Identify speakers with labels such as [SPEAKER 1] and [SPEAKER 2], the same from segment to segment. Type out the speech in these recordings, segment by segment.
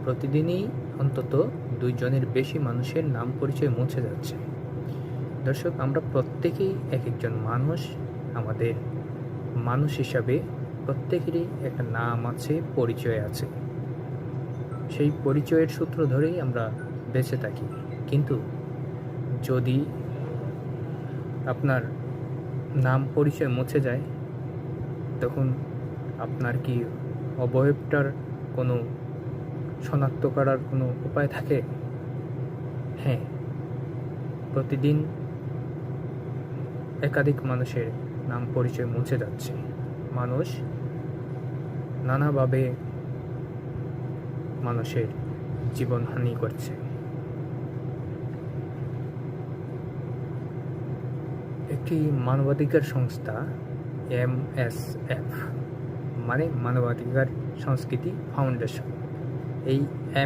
[SPEAKER 1] প্রতিদিনই অন্তত 2 জনের বেশি মানুষের নাম পরিচয় মুছে যাচ্ছে। দর্শক, আমরা প্রত্যেকেই এক একজন মানুষ। আমাদের মানুষ হিসাবে প্রত্যেকেরই একটা নাম আছে, পরিচয় আছে। সেই পরিচয়ের সূত্র ধরেই আমরা বেঁচে থাকি। কিন্তু যদি আপনার নাম পরিচয় মুছে যায়, তখন আপনার কি অবয়বটার কোনো শনাক্ত করার কোনো উপায় থাকে? হ্যাঁ, প্রতিদিন একাধিক মানুষের নাম পরিচয় মুছে যাচ্ছে। মানুষ নানাভাবে মানুষের জীবনহানি করছে। একটি মানবাধিকার সংস্থা MSF মানে মানবাধিকার সংস্কৃতি ফাউন্ডেশন, এই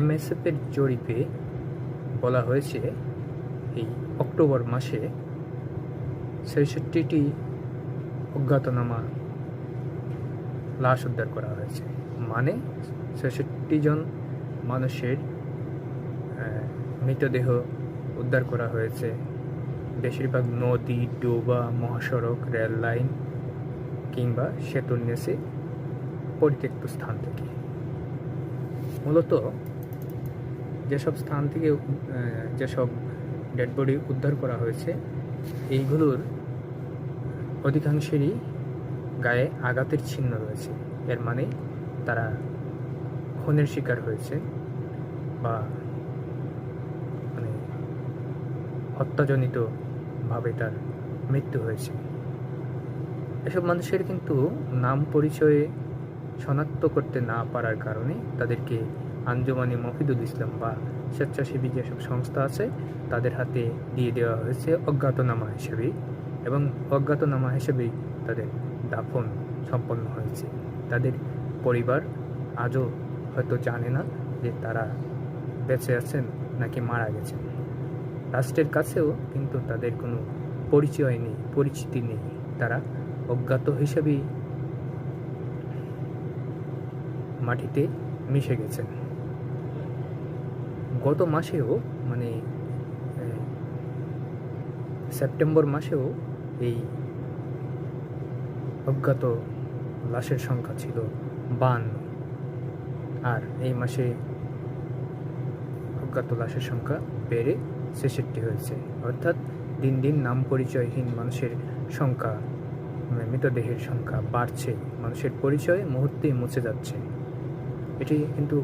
[SPEAKER 1] MSF-এর জরিপে বলা হয়েছে এই অক্টোবর মাসে 66টি অজ্ঞাতনামা লাশ উদ্ধার করা হয়েছে। মানে 66 জন মানুষের মৃতদেহ উদ্ধার করা হয়েছে। বেশিরভাগ নদী, ডোবা, মহাসড়ক, রেল লাইন কিংবা সেতুর নিচে পরিত্যক্ত স্থান থেকে। মূলত যেসব স্থান থেকে যেসব ডেড বডি উদ্ধার করা হয়েছে, এইগুলোর অধিকাংশেরই গায়ে আঘাতের চিহ্ন রয়েছে। এর মানে তারা খুনের শিকার হয়েছে বা মানে হত্যাজনিতভাবে তার মৃত্যু হয়েছে। এসব মানুষের কিন্তু নাম পরিচয়ে শনাক্ত করতে না পারার কারণে তাদেরকে আঞ্জুমানে মফিদুল ইসলাম বা স্বেচ্ছাসেবী যেসব সংস্থা আছে তাদের হাতে দিয়ে দেওয়া হয়েছে অজ্ঞাতনামা হিসেবে, এবং অজ্ঞাতনামা হিসেবেই তাদের দাফন সম্পন্ন হয়েছে। তাদের পরিবার আজও হয়তো জানে না যে তারা বেঁচে আছেন নাকি মারা গেছেন। রাষ্ট্রের কাছেও কিন্তু তাদের কোনো পরিচয় নেই, পরিচিতি নেই। তারা অজ্ঞাত হিসেবেই মাটিতে মিশে গেছেন। গত মাসেও মানে সেপ্টেম্বর মাসেও এই অজ্ঞাত লাশের সংখ্যা ছিল 52, আর এই মাসে অজ্ঞাত লাশের সংখ্যা বেড়ে 66 হয়েছে। অর্থাৎ দিন দিন নাম পরিচয়হীন মানুষের সংখ্যা, মৃতদেহের সংখ্যা বাড়ছে। মানুষের পরিচয় মুহূর্তেই মুছে যাচ্ছে। এটি কিন্তু